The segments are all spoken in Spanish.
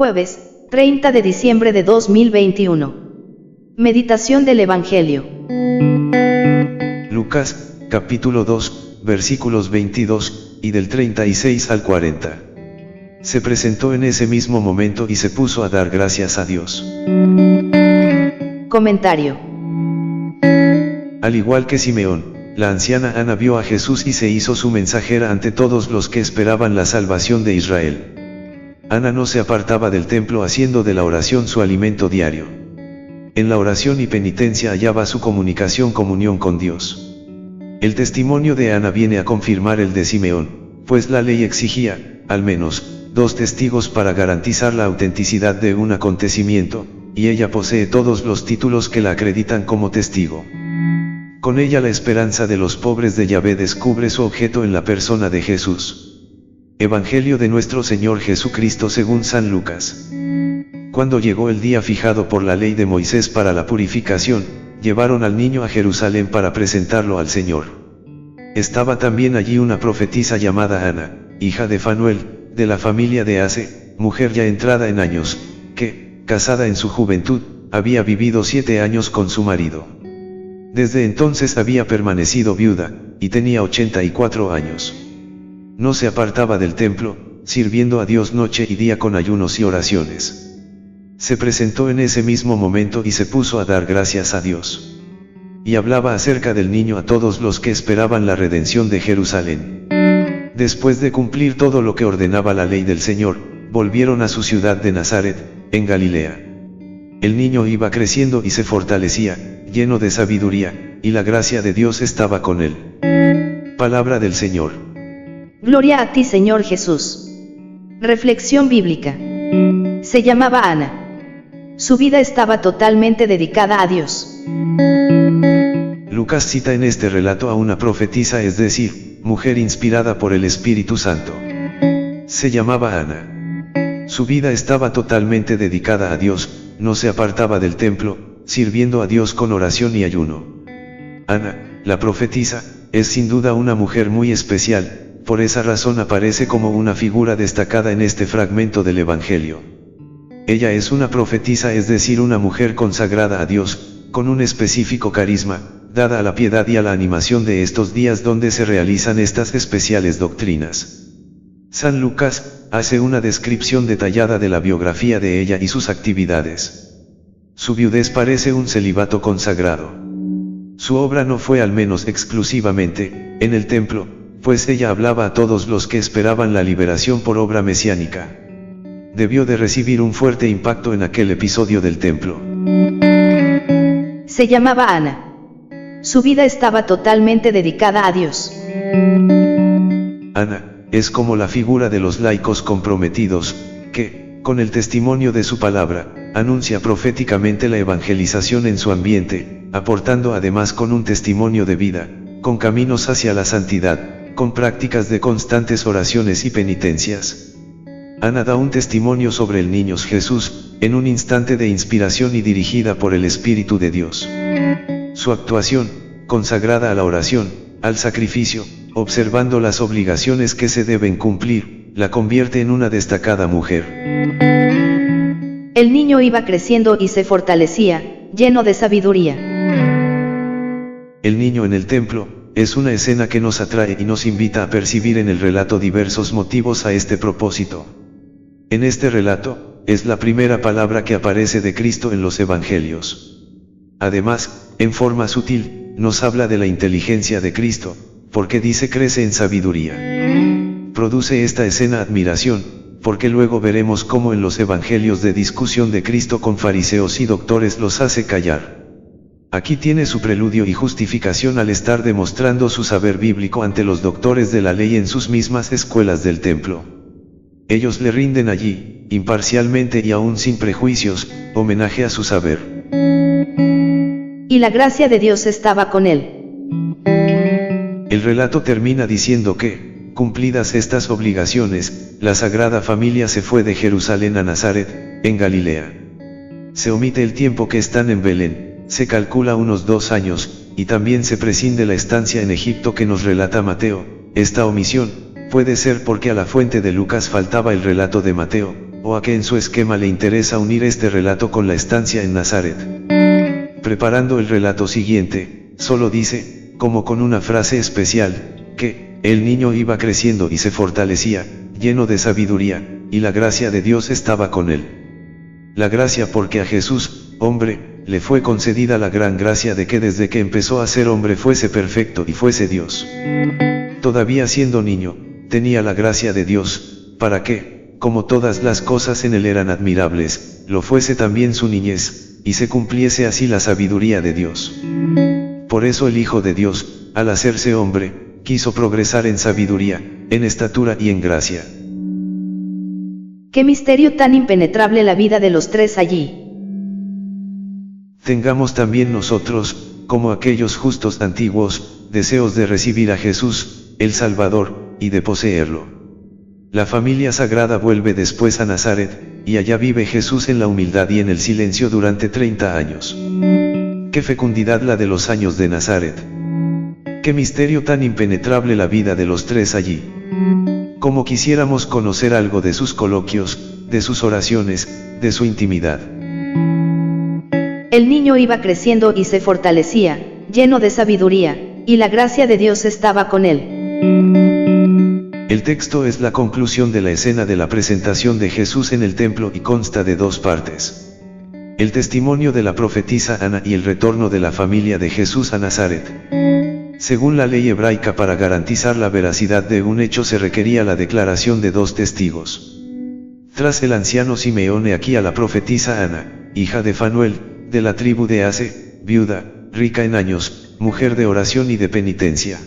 Jueves, 30 de diciembre de 2021. Meditación del Evangelio. Lucas, capítulo 2, versículos 22, y del 36 al 40. Se presentó en ese mismo momento y se puso a dar gracias a Dios. Comentario. Al igual que Simeón, la anciana Ana vio a Jesús y se hizo su mensajera ante todos los que esperaban la salvación de Israel. Ana no se apartaba del templo haciendo de la oración su alimento diario. En la oración y penitencia hallaba su comunión con Dios. El testimonio de Ana viene a confirmar el de Simeón, pues la ley exigía, al menos, 2 testigos para garantizar la autenticidad de un acontecimiento, y ella posee todos los títulos que la acreditan como testigo. Con ella la esperanza de los pobres de Yahvé descubre su objeto en la persona de Jesús. Evangelio de nuestro Señor Jesucristo según San Lucas. Cuando llegó el día fijado por la ley de Moisés para la purificación, llevaron al niño a Jerusalén para presentarlo al Señor. Estaba también allí una profetisa llamada Ana, hija de Fanuel, de la familia de Ase, mujer ya entrada en años, que, casada en su juventud, había vivido 7 años con su marido. Desde entonces había permanecido viuda, y tenía 84 años. No se apartaba del templo, sirviendo a Dios noche y día con ayunos y oraciones. Se presentó en ese mismo momento y se puso a dar gracias a Dios. Y hablaba acerca del niño a todos los que esperaban la redención de Jerusalén. Después de cumplir todo lo que ordenaba la ley del Señor, volvieron a su ciudad de Nazaret, en Galilea. El niño iba creciendo y se fortalecía, lleno de sabiduría, y la gracia de Dios estaba con él. Palabra del Señor. Gloria a ti, Señor Jesús. Reflexión bíblica. Se llamaba Ana. Su vida estaba totalmente dedicada a Dios. Lucas cita en este relato a una profetisa, es decir, mujer inspirada por el Espíritu Santo. Se llamaba Ana. Su vida estaba totalmente dedicada a Dios, no se apartaba del templo, sirviendo a Dios con oración y ayuno. Ana, la profetisa, es sin duda una mujer muy especial, por esa razón aparece como una figura destacada en este fragmento del Evangelio. Ella es una profetisa, es decir, una mujer consagrada a Dios, con un específico carisma, dada a la piedad y a la animación de estos días donde se realizan estas especiales doctrinas. San Lucas hace una descripción detallada de la biografía de ella y sus actividades. Su viudez parece un celibato consagrado. Su obra no fue al menos exclusivamente en el templo, pues ella hablaba a todos los que esperaban la liberación por obra mesiánica. Debió de recibir un fuerte impacto en aquel episodio del templo. Se llamaba Ana. Su vida estaba totalmente dedicada a Dios. Ana es como la figura de los laicos comprometidos, que, con el testimonio de su palabra, anuncia proféticamente la evangelización en su ambiente, aportando además con un testimonio de vida, con caminos hacia la santidad, con prácticas de constantes oraciones y penitencias. Ana da un testimonio sobre el niño Jesús, en un instante de inspiración y dirigida por el Espíritu de Dios. Su actuación, consagrada a la oración, al sacrificio, observando las obligaciones que se deben cumplir, la convierte en una destacada mujer. El niño iba creciendo y se fortalecía, lleno de sabiduría. El niño en el templo, es una escena que nos atrae y nos invita a percibir en el relato diversos motivos a este propósito. En este relato, es la primera palabra que aparece de Cristo en los Evangelios. Además, en forma sutil, nos habla de la inteligencia de Cristo, porque dice crece en sabiduría. Produce esta escena admiración, porque luego veremos cómo en los Evangelios de discusión de Cristo con fariseos y doctores los hace callar. Aquí tiene su preludio y justificación al estar demostrando su saber bíblico ante los doctores de la ley en sus mismas escuelas del templo. Ellos le rinden allí, imparcialmente y aún sin prejuicios, homenaje a su saber. Y la gracia de Dios estaba con él. El relato termina diciendo que, cumplidas estas obligaciones, la Sagrada Familia se fue de Jerusalén a Nazaret, en Galilea. Se omite el tiempo que están en Belén, se calcula unos 2 años, y también se prescinde la estancia en Egipto que nos relata Mateo. Esta omisión puede ser porque a la fuente de Lucas faltaba el relato de Mateo, o a que en su esquema le interesa unir este relato con la estancia en Nazaret. Preparando el relato siguiente, solo dice, como con una frase especial, que el niño iba creciendo y se fortalecía, lleno de sabiduría, y la gracia de Dios estaba con él. La gracia porque a Jesús, hombre, le fue concedida la gran gracia de que desde que empezó a ser hombre fuese perfecto y fuese Dios. Todavía siendo niño, tenía la gracia de Dios, para que, como todas las cosas en él eran admirables, lo fuese también su niñez, y se cumpliese así la sabiduría de Dios. Por eso el Hijo de Dios, al hacerse hombre, quiso progresar en sabiduría, en estatura y en gracia. Qué misterio tan impenetrable la vida de los tres allí. Tengamos también nosotros, como aquellos justos antiguos, deseos de recibir a Jesús, el Salvador, y de poseerlo. La familia sagrada vuelve después a Nazaret, y allá vive Jesús en la humildad y en el silencio durante 30 años. Qué fecundidad la de los años de Nazaret. Qué misterio tan impenetrable la vida de los tres allí. Como quisiéramos conocer algo de sus coloquios, de sus oraciones, de su intimidad. El niño iba creciendo y se fortalecía, lleno de sabiduría, y la gracia de Dios estaba con él. El texto es la conclusión de la escena de la presentación de Jesús en el templo y consta de dos partes. El testimonio de la profetisa Ana y el retorno de la familia de Jesús a Nazaret. Según la ley hebraica, para garantizar la veracidad de un hecho se requería la declaración de dos testigos. Tras el anciano Simeón, he aquí a la profetisa Ana, hija de Fanuel, de la tribu de Ase, viuda, rica en años, mujer de oración y de penitencia.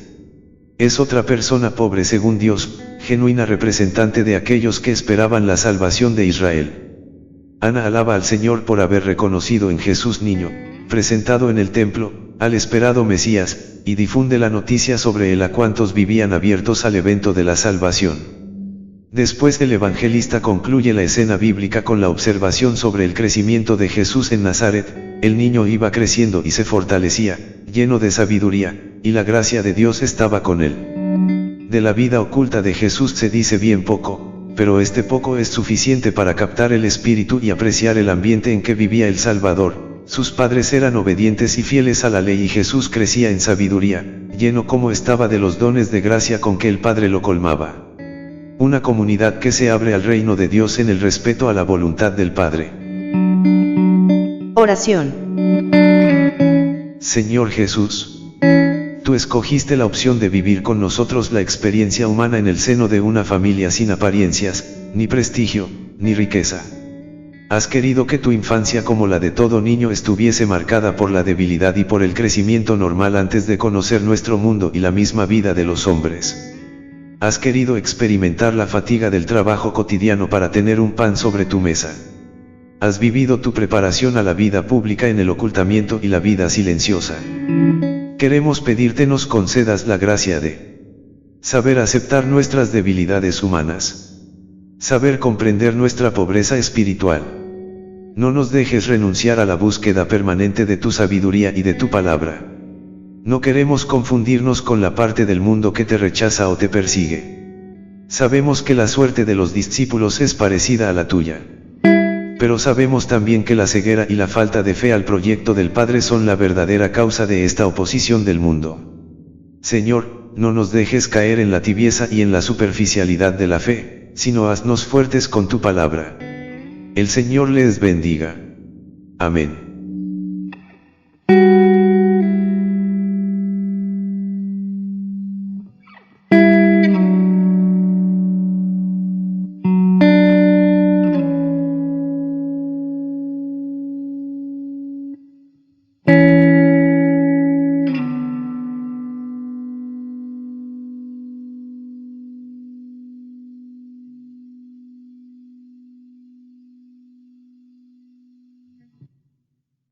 Es otra persona pobre según Dios, genuina representante de aquellos que esperaban la salvación de Israel. Ana alaba al Señor por haber reconocido en Jesús niño, presentado en el templo, al esperado Mesías, y difunde la noticia sobre él a cuantos vivían abiertos al evento de la salvación. Después el evangelista concluye la escena bíblica con la observación sobre el crecimiento de Jesús en Nazaret. El niño iba creciendo y se fortalecía, lleno de sabiduría, y la gracia de Dios estaba con él. De la vida oculta de Jesús se dice bien poco, pero este poco es suficiente para captar el espíritu y apreciar el ambiente en que vivía el Salvador. Sus padres eran obedientes y fieles a la ley y Jesús crecía en sabiduría, lleno como estaba de los dones de gracia con que el Padre lo colmaba. Una comunidad que se abre al reino de Dios en el respeto a la voluntad del Padre. Oración. Señor Jesús, tú escogiste la opción de vivir con nosotros la experiencia humana en el seno de una familia sin apariencias, ni prestigio, ni riqueza. Has querido que tu infancia, como la de todo niño, estuviese marcada por la debilidad y por el crecimiento normal antes de conocer nuestro mundo y la misma vida de los hombres. Has querido experimentar la fatiga del trabajo cotidiano para tener un pan sobre tu mesa. Has vivido tu preparación a la vida pública en el ocultamiento y la vida silenciosa. Queremos pedirte nos concedas la gracia de saber aceptar nuestras debilidades humanas. Saber comprender nuestra pobreza espiritual. No nos dejes renunciar a la búsqueda permanente de tu sabiduría y de tu palabra. No queremos confundirnos con la parte del mundo que te rechaza o te persigue. Sabemos que la suerte de los discípulos es parecida a la tuya. Pero sabemos también que la ceguera y la falta de fe al proyecto del Padre son la verdadera causa de esta oposición del mundo. Señor, no nos dejes caer en la tibieza y en la superficialidad de la fe, sino haznos fuertes con tu palabra. El Señor les bendiga. Amén.